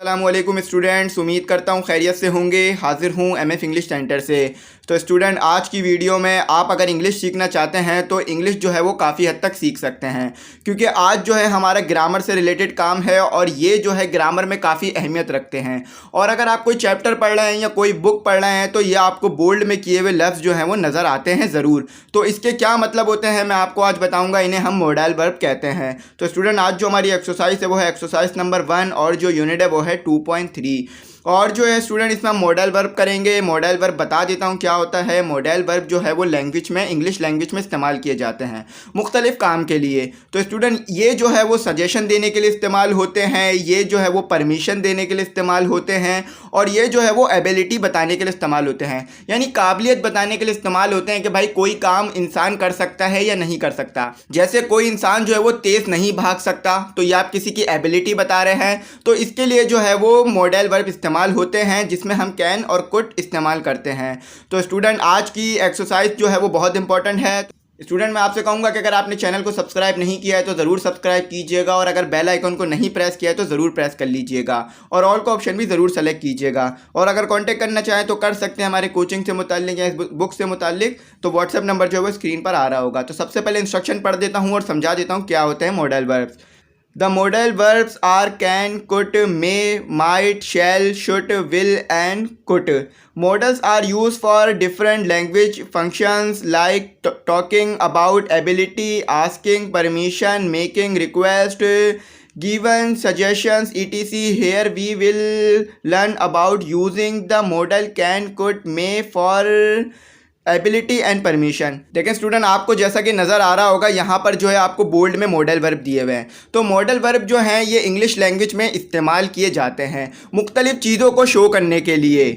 अस्सलामुअलैकुम स्टूडेंट्स, उम्मीद करता हूँ खैरियत से होंगे। हाजिर हूँ एमएफ इंग्लिश सेंटर से। तो स्टूडेंट, आज की वीडियो में आप अगर इंग्लिश सीखना चाहते हैं तो इंग्लिश जो है वो काफ़ी हद तक सीख सकते हैं, क्योंकि आज जो है हमारा ग्रामर से रिलेटेड काम है और ये जो है ग्रामर में काफ़ी अहमियत रखते हैं। और अगर आप कोई चैप्टर पढ़ रहे हैं या कोई बुक पढ़ रहे हैं तो ये आपको बोल्ड में किए हुए लफ्ज़ जो हैं वो नज़र आते हैं ज़रूर। तो इसके क्या मतलब होते हैं मैं आपको आज बताऊँगा। इन्हें हम मॉडल वर्ब कहते हैं। तो स्टूडेंट, आज जो हमारी एक्सरसाइज है वो है एक्सरसाइज नंबर 1 और जो यूनिट है वो है 2.3। और जो है स्टूडेंट, इसमें हम मॉडल वर्ब करेंगे। मॉडल वर्ब बता देता हूँ क्या होता है। मॉडल वर्ब जो है वो लैंग्वेज में, इंग्लिश लैंग्वेज में इस्तेमाल किए जाते हैं मुख्तलिफ काम के लिए। तो स्टूडेंट, ये जो है वो सजेशन देने के लिए इस्तेमाल होते हैं, ये जो है वो परमिशन देने के लिए इस्तेमाल होते हैं, और ये जो है वो एबिलिटी बताने के लिए इस्तेमाल होते हैं, यानी काबिलियत बताने के लिए इस्तेमाल होते हैं कि भाई कोई काम इंसान कर सकता है या नहीं कर सकता। जैसे कोई इंसान जो है वो तेज़ नहीं भाग सकता, तो ये आप किसी की एबिलिटी बता रहे हैं, तो इसके लिए जो है वो मॉडल वर्ब इस्तेमाल होते हैं, जिसमें हम कैन और कुड इस्तेमाल करते हैं। तो स्टूडेंट, आज की एक्सरसाइज जो है वो बहुत इंपॉर्टेंट है। स्टूडेंट, मैं आपसे कहूँगा कि अगर आपने चैनल को सब्सक्राइब नहीं किया है तो ज़रूर सब्सक्राइब कीजिएगा, और अगर बेल आइकन को नहीं प्रेस किया है तो ज़रूर प्रेस कर लीजिएगा, और ऑल का ऑप्शन भी ज़रूर सेलेक्ट कीजिएगा। और अगर कांटेक्ट करना चाहें तो कर सकते हैं हमारे कोचिंग से मुताल्लिक या इस बुक से मुताल्लिक, तो व्हाट्सएप नंबर जो है वो स्क्रीन पर आ रहा होगा। तो सबसे पहले इंस्ट्रक्शन पढ़ देता हूँ और समझा देता हूँ क्या होते हैं modal verbs. The modal verbs are can, could, may, might, shall, should, will and could. Modals are used for different language functions like talking about ability, asking permission, making request, given suggestions, etc. Here we will learn about using the modal can, could, may for ability and permission. देखें student, आपको जैसा कि नज़र आ रहा होगा यहाँ पर जो है आपको बोल्ड में मॉडल वर्ब दिए हुए हैं। तो मॉडल वर्ब जो हैं ये इंग्लिश लैंग्वेज में इस्तेमाल किए जाते हैं मुख्तलिफ चीज़ों को शो करने के लिए।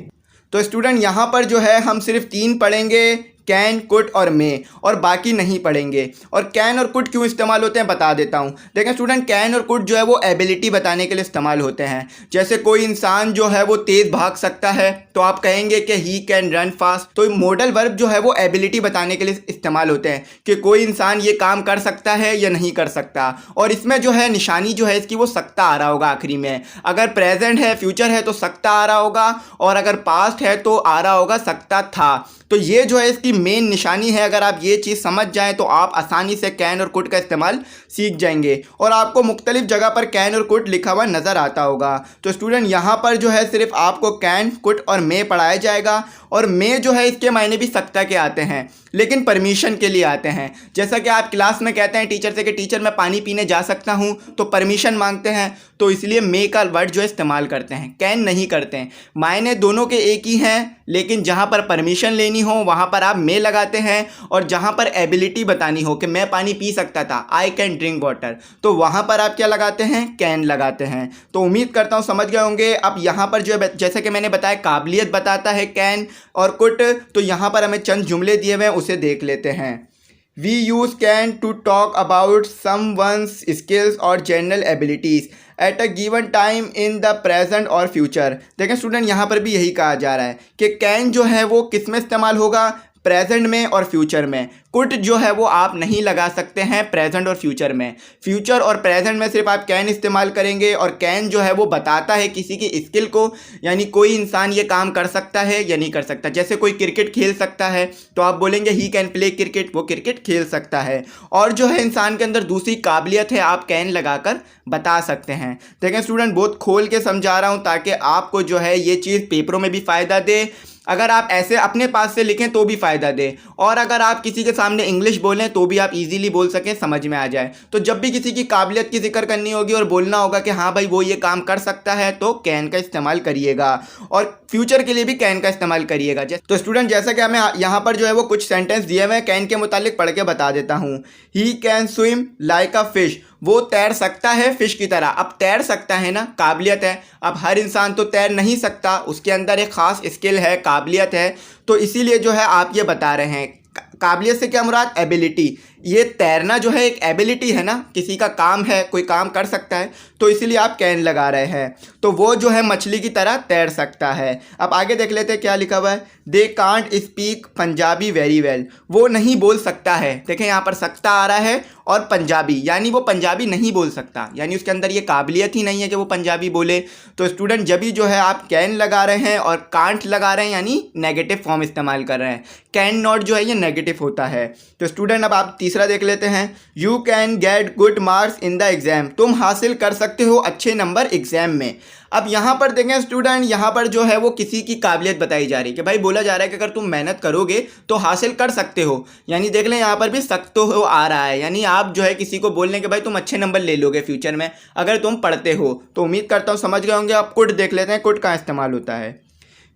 तो स्टूडेंट, यहाँ पर जो है हम सिर्फ 3 पढ़ेंगे, कैन, कुड और मे, और बाकी नहीं पढ़ेंगे। और कैन और कुड क्यों इस्तेमाल होते हैं बता देता हूँ। देखें स्टूडेंट, कैन और कुड जो है वो एबिलिटी बताने के लिए इस्तेमाल होते हैं। जैसे कोई इंसान जो है वो तेज़ भाग सकता है तो आप कहेंगे कि ही कैन रन फास्ट। तो मॉडल वर्ब जो है वो एबिलिटी बताने के लिए इस्तेमाल होते हैं कि कोई इंसान ये काम कर सकता है या नहीं कर सकता। और इसमें जो है निशानी जो है इसकी वो सकता आ रहा होगा आखिरी में। अगर प्रेजेंट है, फ्यूचर है तो सकता आ रहा होगा, और अगर पास्ट है तो आ रहा होगा सकता था। तो ये जो है इसकी मेन निशानी है। अगर आप ये चीज़ समझ जाएं तो आप आसानी से कैन और कुड का इस्तेमाल सीख जाएंगे, और आपको मुख्तलिफ जगह पर कैन और कुड लिखा हुआ नज़र आता होगा। तो स्टूडेंट, यहाँ पर जो है सिर्फ आपको कैन, कुड और मे पढ़ाया जाएगा। और मे जो है इसके मायने भी सकता के आते हैं, लेकिन परमिशन के लिए आते हैं। जैसा कि आप क्लास में कहते हैं टीचर से कि टीचर मैं पानी पीने जा सकता हूँ, तो परमिशन मांगते हैं, तो इसलिए मे का वर्ड जो है इस्तेमाल करते हैं, कैन नहीं करते हैं। मायने दोनों के एक ही हैं, लेकिन जहाँ पर परमिशन लेनी हो वहाँ पर आप मे लगाते हैं, और जहाँ पर एबिलिटी बतानी हो कि मैं पानी पी सकता था, आई कैन ड्रिंक वाटर, तो वहाँ पर आप क्या लगाते हैं, कैन लगाते हैं। तो उम्मीद करता हूँ समझ गए होंगे। अब यहाँ पर जो है जैसे कि मैंने बताया काबिलियत बताता है कैन और कुड, तो यहाँ पर हमें चंद जुमले दिए हुए हैं, उसे देख लेते हैं। We use can to talk about someone's skills or general abilities at a given time in the present or future। देखें स्टूडेंट, यहाँ पर भी यही कहा जा रहा है कि कैन जो है वो किस में इस्तेमाल होगा, प्रेजेंट में और फ्यूचर में। कुड जो है वो आप नहीं लगा सकते हैं प्रेजेंट और फ्यूचर में। फ्यूचर और प्रेजेंट में सिर्फ आप कैन इस्तेमाल करेंगे, और कैन जो है वो बताता है किसी की स्किल को, यानी कोई इंसान ये काम कर सकता है या नहीं कर सकता। जैसे कोई क्रिकेट खेल सकता है तो आप बोलेंगे ही कैन प्ले क्रिकेट, वो क्रिकेट खेल सकता है। और जो है इंसान के अंदर दूसरी काबिलियत है, आप कैन लगाकर बता सकते हैं। देखें स्टूडेंट, बहुत खोल के समझा रहा हूँ ताकि आपको जो है ये चीज़ पेपरों में भी फ़ायदा दे। अगर आप ऐसे अपने पास से लिखें तो भी फ़ायदा दे, और अगर आप किसी के सामने इंग्लिश बोलें तो भी आप इजीली बोल सकें, समझ में आ जाए। तो जब भी किसी की काबिलियत की जिक्र करनी होगी और बोलना होगा कि हाँ भाई वो ये काम कर सकता है, तो कैन का इस्तेमाल करिएगा, और फ्यूचर के लिए भी कैन का इस्तेमाल करिएगा। तो स्टूडेंट, जैसा कि हमें यहाँ पर जो है वो कुछ सेंटेंस दिए हुए हैं कैन के मुतालिक, पढ़ के बता देता हूँ। He can swim like a fish, वो तैर सकता है फिश की तरह। अब तैर सकता है ना, काबिलियत है। अब हर इंसान तो तैर नहीं सकता, उसके अंदर एक ख़ास स्किल है, काबिलियत है, तो इसीलिए जो है आप ये बता रहे हैं। काबिलियत से क्या मुराद, एबिलिटी। ये तैरना जो है एक एबिलिटी है ना, किसी का काम है, कोई काम कर सकता है, तो इसीलिए आप कैन लगा रहे हैं। तो वो जो है मछली की तरह तैर सकता है। अब आगे देख लेते हैं क्या लिखा हुआ है। They can't speak Punjabi very well, वो नहीं बोल सकता है। देखें यहाँ पर सकता आ रहा है और पंजाबी, यानी वो पंजाबी नहीं बोल सकता, यानी उसके अंदर ये काबिलियत ही नहीं है कि वो पंजाबी बोले। तो स्टूडेंट जब भी जो है आप कैन लगा रहे हैं और कांट लगा रहे हैं यानी नेगेटिव फॉर्म इस्तेमाल कर रहे हैं। कैन नॉट जो है ये नेगेटिव होता है। तो स्टूडेंट अब आप तीसरा देख लेते हैं। You can get good marks in the exam, तुम हासिल कर सकते हो अच्छे नंबर एग्जाम में। अब यहाँ पर देखें स्टूडेंट, यहाँ पर जो है वो किसी की काबिलियत बताई जा रही है कि भाई बोला जा रहा है कि अगर तुम मेहनत करोगे तो हासिल कर सकते हो, यानी देख लें यहाँ पर भी सकते हो आ रहा है, यानी आप जो है किसी को बोल लें कि भाई तुम अच्छे नंबर ले लोगे फ्यूचर में अगर तुम पढ़ते हो। तो उम्मीद करता हूँ समझ गए होंगे। आप कुड देख लेते हैं, कुड कहाँ इस्तेमाल होता है।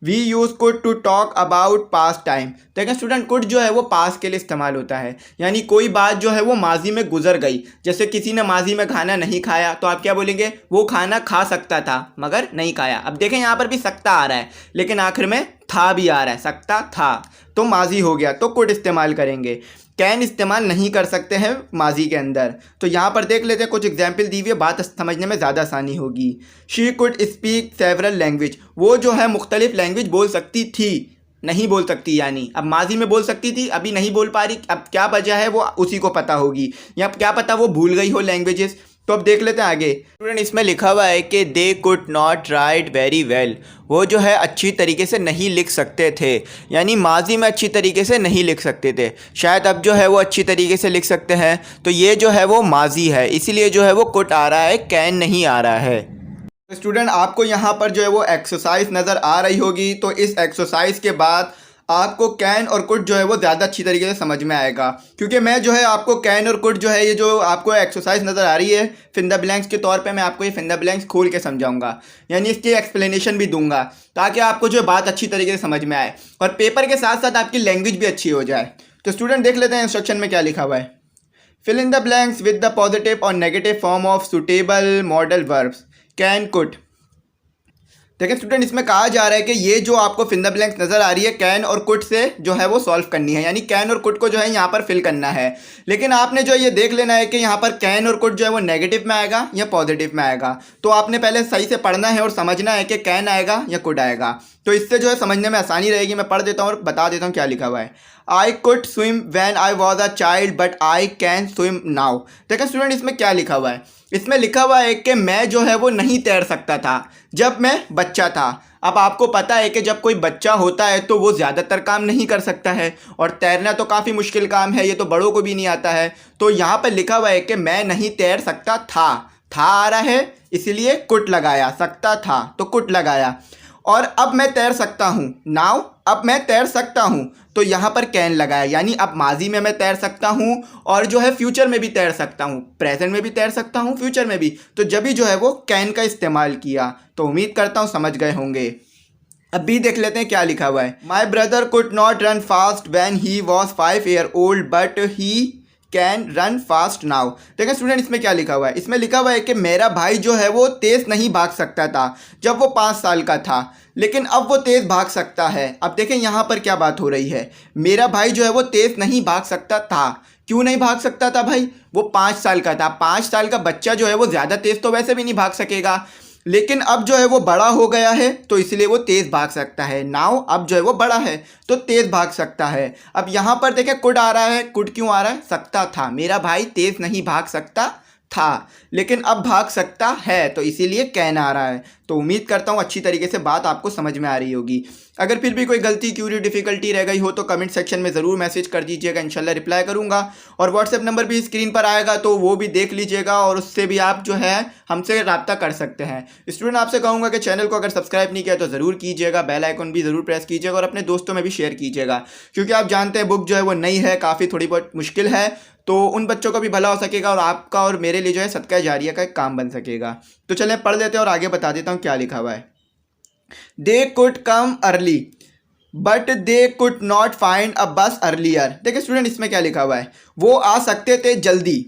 We use could to talk about past time. देखें स्टूडेंट, कुड जो है वो पास के लिए इस्तेमाल होता है, यानी कोई बात जो है वो माजी में गुजर गई। जैसे किसी ने माजी में खाना नहीं खाया तो आप क्या बोलेंगे, वो खाना खा सकता था मगर नहीं खाया। अब देखें यहाँ पर भी सकता आ रहा है लेकिन आखिर में था भी आ रहा है, सकता था, तो माजी हो गया, तो कुड इस्तेमाल करेंगे। कैन इस्तेमाल नहीं कर सकते हैं माजी के अंदर। तो यहाँ पर देख लेते हैं, कुछ एग्जाम्पल दी हुई है, बात समझने में ज़्यादा आसानी होगी। She could speak several language, वो जो है मुख्तलिफ लैंग्वेज बोल सकती थी, नहीं बोल सकती, यानी अब माजी में बोल सकती थी, अभी नहीं बोल पा रही, अब क्या वजह है वो उसी को पता होगी, या क्या पता वो भूल गई हो लैंग्वेजेस। तो अब देख लेते हैं आगे। स्टूडेंट इसमें लिखा हुआ है कि they could not right very well, वो जो है अच्छी तरीके से नहीं लिख सकते थे, यानी माजी में अच्छी तरीके से नहीं लिख सकते थे। शायद अब जो है वो अच्छी तरीके से लिख सकते हैं, तो ये जो है वो माजी है, इसीलिए जो है वो कुड आ रहा है, कैन नहीं आ रहा है। तो स्टूडेंट आपको यहाँ पर जो है वो एक्सरसाइज नज़र आ रही होगी, तो इस एक्सरसाइज के बाद आपको कैन और कुड जो है वो ज़्यादा अच्छी तरीके से समझ में आएगा, क्योंकि मैं जो है आपको कैन और कुड जो है ये जो आपको एक्सरसाइज नज़र आ रही है फिन द ब्लैंक्स के तौर पे मैं आपको ये फिन द ब्लैंक्स खोल के समझाऊंगा, यानी इसकी एक्सप्लेनेशन भी दूंगा ताकि आपको जो बात अच्छी तरीके से समझ में आए और पेपर के साथ साथ आपकी लैंग्वेज भी अच्छी हो जाए। तो स्टूडेंट देख लेते हैं इंस्ट्रक्शन में क्या लिखा हुआ है। Fill in the blanks with the positive और negative form of suitable modal verbs can could. देखिए स्टूडेंट इसमें कहा जा रहा है कि ये जो आपको फिन द ब्लैंक्स नज़र आ रही है कैन और कुड से जो है वो सॉल्व करनी है, यानी कैन और कुड को जो है यहाँ पर फिल करना है। लेकिन आपने जो ये देख लेना है कि यहाँ पर कैन और कुड जो है वो नेगेटिव में आएगा या पॉजिटिव में आएगा। तो आपने पहले सही से पढ़ना है और समझना है कि कैन आएगा या कुड आएगा, तो इससे जो है समझने में आसानी रहेगी। मैं पढ़ देता हूँ और बता देता हूँ क्या लिखा हुआ है। I could swim when I was a child but I can swim now. देखिए स्टूडेंट इसमें क्या लिखा हुआ है, इसमें लिखा हुआ है कि मैं जो है वो नहीं तैर सकता था जब मैं बच्चा था। अब आपको पता है कि जब कोई बच्चा होता है तो वो ज़्यादातर काम नहीं कर सकता है, और तैरना तो काफ़ी मुश्किल काम है, ये तो बड़ों को भी नहीं आता है। तो यहाँ पर लिखा हुआ है कि मैं नहीं तैर सकता था आ रहा है इसलिए कुड लगाया, सकता था तो कुड लगाया। और अब मैं तैर सकता हूँ, नाउ अब मैं तैर सकता हूँ, तो यहाँ पर कैन लगाया, यानी अब माजी में मैं तैर सकता हूँ और जो है फ्यूचर में भी तैर सकता हूँ, प्रेजेंट में भी तैर सकता हूँ, फ्यूचर में भी। तो जब भी जो है वो कैन का इस्तेमाल किया। तो उम्मीद करता हूँ समझ गए होंगे। अब भी देख लेते हैं क्या लिखा हुआ है। My brother could not run fast when he was 5 years old but he can run fast now. देखिए स्टूडेंट इसमें क्या लिखा हुआ है, इसमें लिखा हुआ है कि मेरा भाई जो है वो तेज़ नहीं भाग सकता था जब वो 5 साल का था, लेकिन अब वो तेज़ भाग सकता है। अब देखें यहाँ पर क्या बात हो रही है, मेरा भाई जो है वो तेज़ नहीं भाग सकता था। क्यों नहीं भाग सकता था भाई, वो 5 साल का था। 5 साल का बच्चा जो है वो ज़्यादा तेज़ तो वैसे भी नहीं भाग सकेगा, लेकिन अब जो है वो बड़ा हो गया है तो इसलिए वो तेज़ भाग सकता है। नाउ अब जो है वो बड़ा है तो तेज़ भाग सकता है। अब यहाँ पर देखें कुड आ रहा है, कुड क्यों आ रहा है, सकता था, मेरा भाई तेज़ नहीं भाग सकता था लेकिन अब भाग सकता है, तो इसीलिए कैन आ रहा है। तो उम्मीद करता हूँ अच्छी तरीके से बात आपको समझ में आ रही होगी। अगर फिर भी कोई गलती, क्यूरी, डिफ़िकल्टी रह गई हो तो कमेंट सेक्शन में ज़रूर मैसेज कर दीजिएगा, इंशाल्लाह रिप्लाई करूँगा। और व्हाट्सएप नंबर भी स्क्रीन पर आएगा तो वो भी देख लीजिएगा और उससे भी आप जो है हमसे रब्ता कर सकते हैं। स्टूडेंट आपसे कहूँगा कि चैनल को अगर सब्सक्राइब नहीं किया तो ज़रूर कीजिएगा, बेल आइकन भी ज़रूर प्रेस कीजिएगा और अपने दोस्तों में भी शेयर कीजिएगा, क्योंकि आप जानते हैं बुक जो है वो नई है, काफ़ी थोड़ी बहुत मुश्किल है, तो उन बच्चों का भी भला हो सकेगा और आपका और मेरे लिए जो है सदका जारिया का एक काम बन सकेगा। तो चलें पढ़ लेते हैं और आगे बता देता हूँ क्या लिखा हुआ है। They could come early but they could not find a बस अर्लियर। देखिए स्टूडेंट इसमें क्या लिखा हुआ है, वो आ सकते थे जल्दी,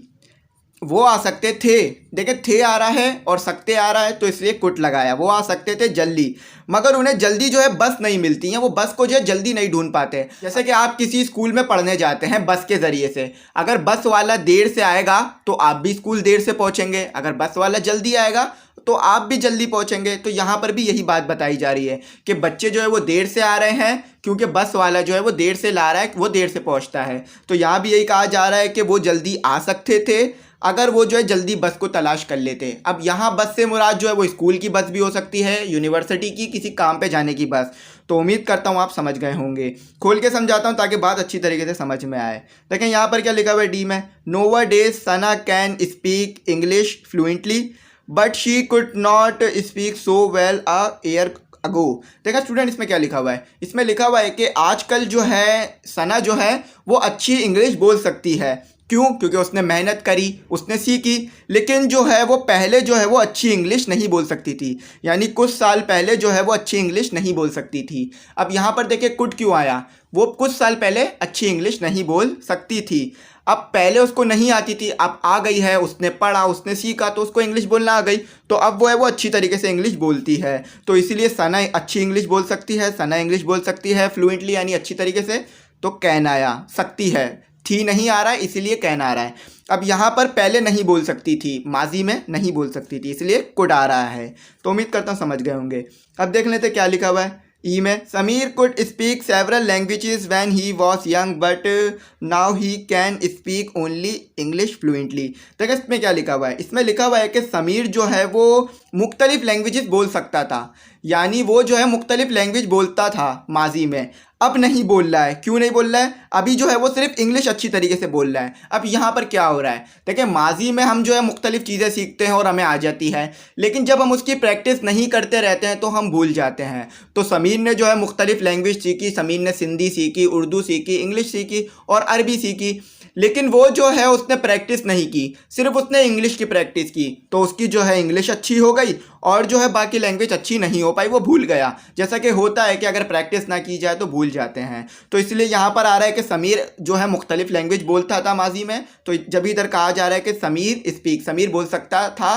वो आ सकते थे, देखिए थे आ रहा है और सकते आ रहा है तो इसलिए कुड लगाया। वो आ सकते थे जल्दी, मगर उन्हें जल्दी जो है बस नहीं मिलती है, वो बस को जो है जल्दी नहीं ढूंढ पाते। जैसे कि आप किसी स्कूल में पढ़ने जाते हैं बस के ज़रिए से, अगर बस वाला देर से आएगा तो आप भी स्कूल देर से पहुंचेंगे, अगर बस वाला जल्दी आएगा तो आप भी जल्दी पहुंचेंगे। तो यहाँ पर भी यही बात बताई जा रही है कि बच्चे जो है वो देर से आ रहे हैं क्योंकि बस वाला जो है वो देर से ला रहा है, वो देर से पहुंचता है। तो यहाँ भी यही कहा जा रहा है कि वो जल्दी आ सकते थे अगर वो जो है जल्दी बस को तलाश कर लेते। अब यहाँ बस से मुराद जो है वो स्कूल की बस भी हो सकती है, यूनिवर्सिटी की किसी काम पे जाने की बस। तो उम्मीद करता हूँ आप समझ गए होंगे। खोल के समझाता हूँ ताकि बात अच्छी तरीके से समझ में आए। देखें यहाँ पर क्या लिखा हुआ है डी में, nowadays Sana can speak English fluently but she could not speak so well a year ago. देखा स्टूडेंट इसमें क्या लिखा हुआ है, इसमें लिखा हुआ है कि आजकल जो है सना जो है वो अच्छी इंग्लिश बोल सकती है। क्यों? क्योंकि उसने मेहनत करी, उसने सीखी, लेकिन जो है वो पहले जो है वो अच्छी इंग्लिश नहीं बोल सकती थी, यानी कुछ साल पहले जो है वो अच्छी इंग्लिश नहीं बोल सकती थी। अब यहाँ पर देखिए कुड क्यों आया, वो कुछ साल पहले अच्छी इंग्लिश नहीं बोल सकती थी। अब पहले उसको नहीं आती थी, अब आ गई है, उसने पढ़ा, उसने सीखा, तो उसको इंग्लिश बोलना आ गई, तो अब वो है वो अच्छी तरीके से इंग्लिश बोलती है। तो इसीलिए सना अच्छी इंग्लिश बोल सकती है, सना इंग्लिश बोल सकती है फ्लुएंटली यानी अच्छी तरीके से। तो कैन आया, सकती है, थी नहीं आ रहा है इसीलिए कैन आ रहा है। अब यहाँ पर पहले नहीं बोल सकती थी, माजी में नहीं बोल सकती थी, इसलिए कुड आ रहा है। तो उम्मीद करता हूँ समझ गए होंगे। अब देख लेते क्या लिखा हुआ है ई में, Sameer could speak several languages when he was young but now he can speak only English fluently. देखिए इसमें क्या लिखा हुआ है, इसमें लिखा हुआ है कि समीर जो है वो मुख्तलिफ लैंग्वेजेस बोल सकता था, यानी वो जो है मुख्तलिफ लैंग्वेज बोलता था माजी में, अब नहीं बोल रहा है। क्यों नहीं बोल रहा है? अभी जो है वो सिर्फ इंग्लिश अच्छी तरीके से बोल रहा है। अब यहाँ पर क्या हो रहा है, देखिए माजी में हम जो है मुख्तलिफ चीज़ें सीखते हैं और हमें आ जाती है, लेकिन जब हम उसकी प्रैक्टिस नहीं करते रहते हैं तो हम भूल जाते हैं। तो समीर ने जो है मुख्तलिफ लैंग्वेज सीखी, समीर ने सिंधी सीखी, उर्दू सीखी, इंग्लिश सीखी और अरबी सीखी, लेकिन वो जो है उसने प्रैक्टिस नहीं की, सिर्फ उसने इंग्लिश की प्रैक्टिस की, तो उसकी जो है इंग्लिश अच्छी हो गई और जो है बाकी लैंग्वेज अच्छी नहीं हो पाई, वो भूल गया। जैसा कि होता है कि अगर प्रैक्टिस ना की जाए तो भूल जाते हैं। तो इसलिए यहाँ पर आ रहा है कि समीर जो है मुख्तलिफ लैंग्वेज बोलता था माजी में, तो जब इधर कहा जा रहा है कि समीर बोल सकता था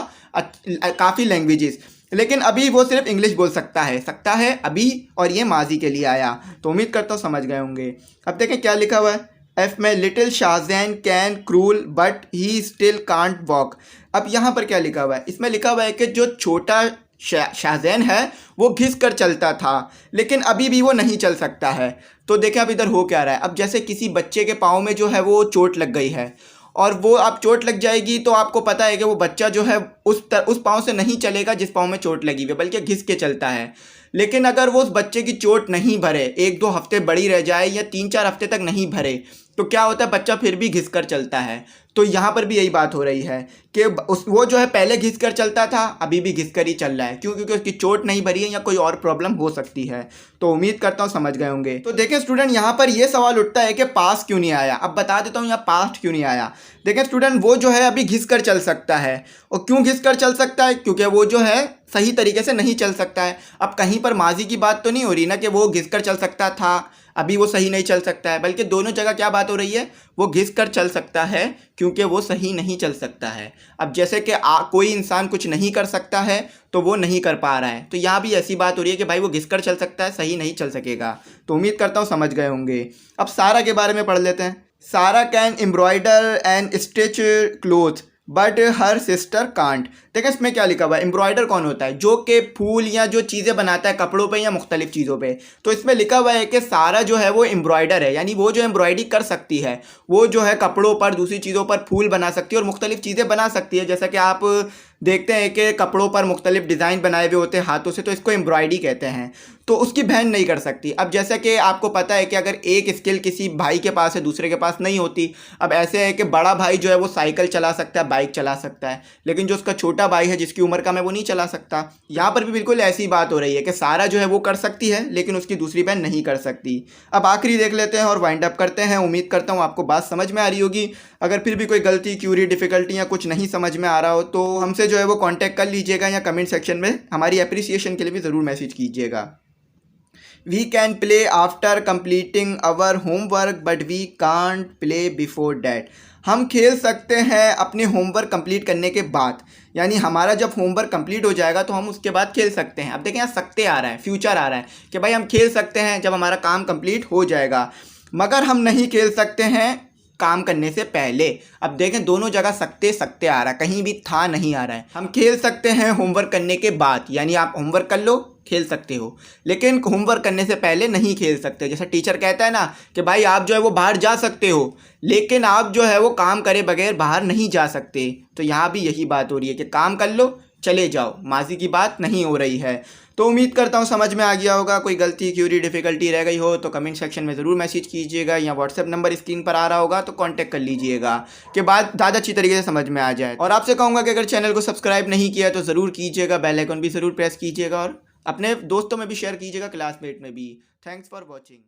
काफ़ी लैंग्वेजेस, लेकिन अभी वो सिर्फ इंग्लिश बोल सकता है अभी, और ये माजी के लिए आया। तो उम्मीद करता हूँ समझ गए होंगे। अब देखें क्या लिखा हुआ है एफ में, little Shahzain can cruel but he still can't walk. अब यहाँ पर क्या लिखा हुआ है, इसमें लिखा हुआ है कि जो छोटा शाहजैन है वो घिस कर चलता था, लेकिन अभी भी वो नहीं चल सकता है। तो देखें अब इधर हो क्या रहा है, अब जैसे किसी बच्चे के पाँव में जो है वो चोट लग गई है और वो अब चोट लग जाएगी, तो आपको पता है कि वो बच्चा जो है उस पाँव से नहीं चलेगा जिस पाँव में चोट लगी हुई है, बल्कि घिस के चलता है। लेकिन अगर वो उस बच्चे की चोट नहीं भरे, 1-2 हफ्ते बड़ी रह जाए या 3-4 हफ्ते तक नहीं भरे, तो क्या होता है, बच्चा फिर भी घिस कर चलता है। तो यहाँ पर भी यही बात हो रही है कि वो जो है पहले घिस कर चलता था, अभी भी घिस कर ही चल रहा है। क्यों? क्योंकि उसकी चोट नहीं भरी है या कोई और प्रॉब्लम हो सकती है। तो उम्मीद करता हूँ समझ गए होंगे। तो देखें स्टूडेंट, यहाँ पर ये सवाल उठता है कि पास क्यों नहीं आया। अब बता देता हूँ यहाँ पास्ट क्यों नहीं आया। देखें स्टूडेंट, वो जो है अभी घिस कर चल सकता है, और क्यों घिस कर चल सकता है? क्योंकि वो जो है सही तरीके से नहीं चल सकता है। अब कहीं पर माजी की बात तो नहीं हो रही ना कि वो घिस कर चल सकता था, अभी वो सही नहीं चल सकता है, बल्कि दोनों जगह क्या बात हो रही है, वो घिस कर चल सकता है क्योंकि वो सही नहीं चल सकता है। अब जैसे कि कोई इंसान कुछ नहीं कर सकता है तो वो नहीं कर पा रहा है, तो यहाँ भी ऐसी बात हो रही है कि भाई वो घिस कर चल सकता है, सही नहीं चल सकेगा। तो उम्मीद करता हूँ समझ गए होंगे। अब सारा के बारे में पढ़ लेते हैं। सारा can embroider and stitch cloth but her sister can't. देखिए इसमें क्या लिखा हुआ है, एम्ब्रॉयडर कौन होता है? जो कि फूल या जो चीज़ें बनाता है कपड़ों पे या मुख्तलिफ चीज़ों पे। तो इसमें लिखा हुआ है कि सारा जो है वो एम्ब्रॉयडर है, यानी वो जो एम्ब्रॉयडरी कर सकती है, वो जो है कपड़ों पर, दूसरी चीज़ों पर फूल बना सकती है और मुख्तलिफ चीज़ें बना सकती है। जैसा कि आप देखते हैं कि कपड़ों पर मुख्तलिफ डिज़ाइन बनाए हुए होते हैं हाथों से, तो इसको एम्ब्रॉयडरी कहते हैं। तो उसकी बहन नहीं कर सकती। अब जैसा कि आपको पता है कि अगर एक स्किल किसी भाई के पास है, दूसरे के पास नहीं होती। अब ऐसे है कि बड़ा भाई जो है वो साइकिल चला सकता है, बाइक चला सकता है, लेकिन जो उसका छोटा भाई है जिसकी उम्र कम है वो नहीं चला सकता। यहाँ पर भी बिल्कुल ऐसी बात हो रही है कि सारा जो है वो कर सकती है लेकिन उसकी दूसरी बहन नहीं कर सकती। अब आखिरी देख लेते हैं और वाइंड अप करते हैं। उम्मीद करता हूँ आपको बात समझ में आ रही होगी। अगर फिर भी कोई गलती, क्यूरी, डिफ़िकल्टी या कुछ नहीं समझ में आ रहा हो तो हमसे जो है वो कॉन्टैक्ट कर लीजिएगा, या कमेंट सेक्शन में हमारी अप्रिसिएशन के लिए भी ज़रूर मैसेज कीजिएगा। We can play after completing our homework but we can't play before that. हम खेल सकते हैं अपने होमवर्क कंप्लीट करने के बाद, यानी हमारा जब होमवर्क कंप्लीट हो जाएगा तो हम उसके बाद खेल सकते हैं। अब देखें यहाँ सकते आ रहा है, फ्यूचर आ रहा है कि भाई हम खेल सकते हैं जब हमारा काम कंप्लीट हो जाएगा, मगर हम नहीं खेल सकते हैं काम करने से पहले। अब देखें दोनों जगह सकते सकते आ रहा है, कहीं भी था नहीं आ रहा है। हम खेल सकते हैं होमवर्क करने के बाद, यानी आप होमवर्क कर लो खेल सकते हो, लेकिन होमवर्क करने से पहले नहीं खेल सकते। जैसे टीचर कहता है ना कि भाई आप जो है वो बाहर जा सकते हो, लेकिन आप जो है वो काम करे बगैर बाहर नहीं जा सकते। तो यहाँ भी यही बात हो रही है कि काम कर लो चले जाओ, माजी की बात नहीं हो रही है। तो उम्मीद करता हूँ समझ में आ गया होगा। कोई गलती क्यूरी डिफ़िकल्टी रह गई हो तो कमेंट सेक्शन में ज़रूर मैसेज कीजिएगा, या व्हाट्सएप नंबर स्क्रीन पर आ रहा होगा तो कांटेक्ट कर लीजिएगा कि बात ज़्यादा अच्छी तरीके से समझ में आ जाए। और आपसे कहूँगा कि अगर चैनल को सब्सक्राइब नहीं किया तो ज़रूर कीजिएगा, बेल आइकन भी ज़रूर प्रेस कीजिएगा और अपने दोस्तों में भी शेयर कीजिएगा, क्लासमेट में भी। Thanks for watching.